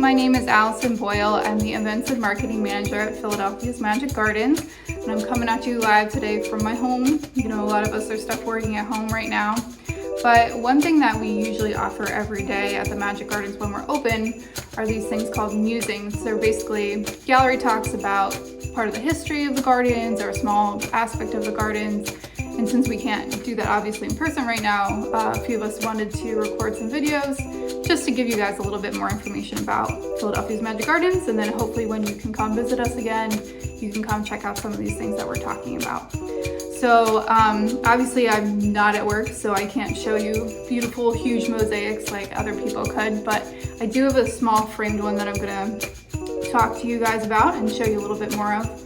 my name is Allison Boyle. I'm the Events and Marketing Manager at Philadelphia's Magic Gardens, and I'm coming at you live today from my home. You know, a lot of us are stuck working at home right now, but one thing that we usually offer every day at the Magic Gardens when we're open are these things called musings. They're basically gallery talks about part of the history of the gardens or a small aspect of the gardens. And since we can't do that obviously in person right now, a few of us wanted to record some videos just to give you guys a little bit more information about Philadelphia's Magic Gardens, and then hopefully when you can come visit us again, you can come check out some of these things that we're talking about. So obviously I'm not at work, so I can't show you beautiful, huge mosaics like other people could, but I do have a small framed one that I'm gonna talk to you guys about and show you a little bit more of.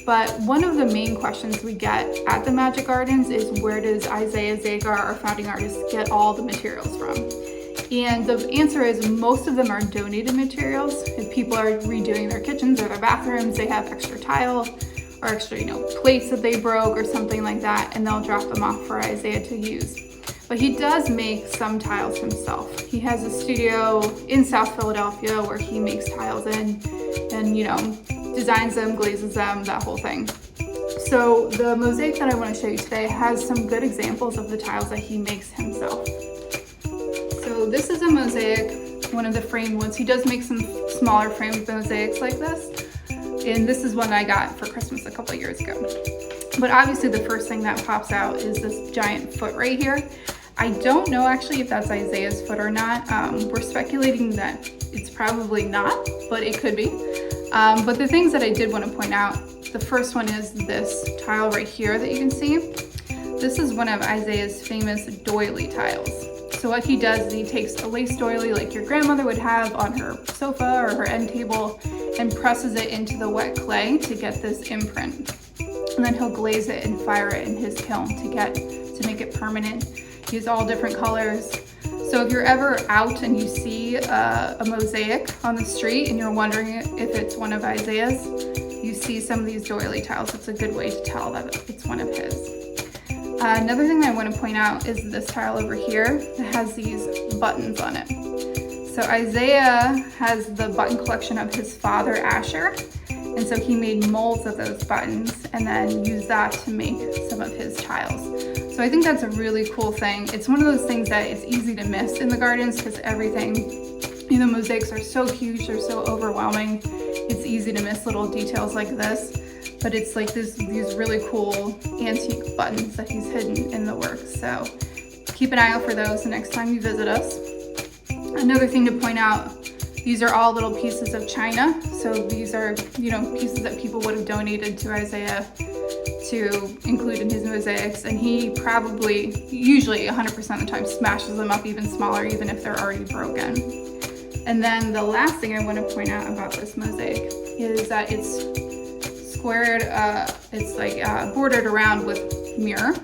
But one of the main questions we get at the Magic Gardens is, where does Isaiah Zagar, our founding artist, get all the materials from? And the answer is most of them are donated materials. If people are redoing their kitchens or their bathrooms, they have extra tile or extra, plates that they broke or something like that, and they'll drop them off for Isaiah to use. But he does make some tiles himself. He has a studio in South Philadelphia where he makes tiles in and, designs them, glazes them, that whole thing. So the mosaic that I want to show you today has some good examples of the tiles that he makes himself. So this is a mosaic, one of the framed ones. He does make some smaller framed mosaics like this, and this is one I got for Christmas a couple of years ago. But obviously the first thing that pops out is this giant foot right here. I don't know actually if that's Isaiah's foot or not. We're speculating that it's probably not, but it could be. But the things that I did want to point out, the first one is this tile right here that you can see. This is one of Isaiah's famous doily tiles. So what he does is he takes a lace doily like your grandmother would have on her sofa or her end table and presses it into the wet clay to get this imprint. And then he'll glaze it and fire it in his kiln to make it permanent. He has all different colors. So if you're ever out and you see a mosaic on the street and you're wondering if it's one of Isaiah's, you see some of these doily tiles. It's a good way to tell that it's one of his. Another thing that I want to point out is this tile over here that has these buttons on it. So Isaiah has the button collection of his father Asher, and so he made molds of those buttons and then used that to make some of his tiles. So I think that's a really cool thing. It's one of those things that is easy to miss in the gardens because everything, mosaics are so huge, they're so overwhelming. It's easy to miss little details like this, but it's like these really cool antique buttons that he's hidden in the work. So keep an eye out for those the next time you visit us. Another thing to point out, these are all little pieces of china. So these are, pieces that people would have donated to Isaiah to include in his mosaics, and he probably, usually 100% of the time, smashes them up even smaller, even if they're already broken. And then the last thing I want to point out about this mosaic is that it's squared, bordered around with mirror.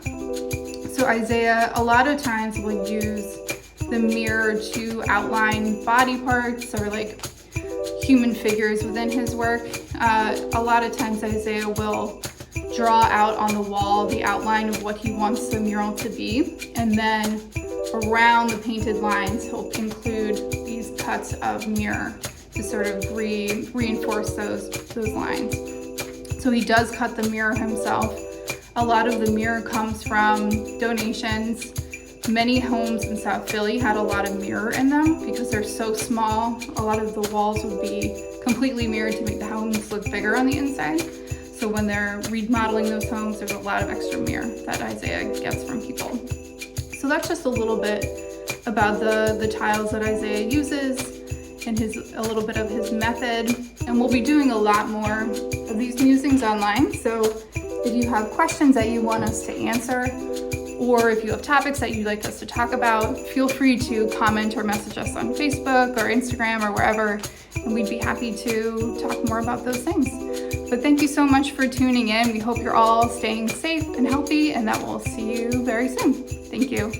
So Isaiah a lot of times will use the mirror to outline body parts or like human figures within his work. A lot of times Isaiah will draw out on the wall the outline of what he wants the mural to be, and then around the painted lines he'll include these cuts of mirror to sort of reinforce those lines. So he does cut the mirror himself. A lot of the mirror comes from donations. Many homes in South Philly had a lot of mirror in them because they're so small. A lot of the walls would be completely mirrored to make the homes look bigger on the inside. So when they're remodeling those homes, there's a lot of extra mirror that Isaiah gets from people. So that's just a little bit about the tiles that Isaiah uses and a little bit of his method. And we'll be doing a lot more of these musings online. So if you have questions that you want us to answer, or if you have topics that you'd like us to talk about, feel free to comment or message us on Facebook or Instagram or wherever, and we'd be happy to talk more about those things. But thank you so much for tuning in. We hope you're all staying safe and healthy, and that we'll see you very soon. Thank you.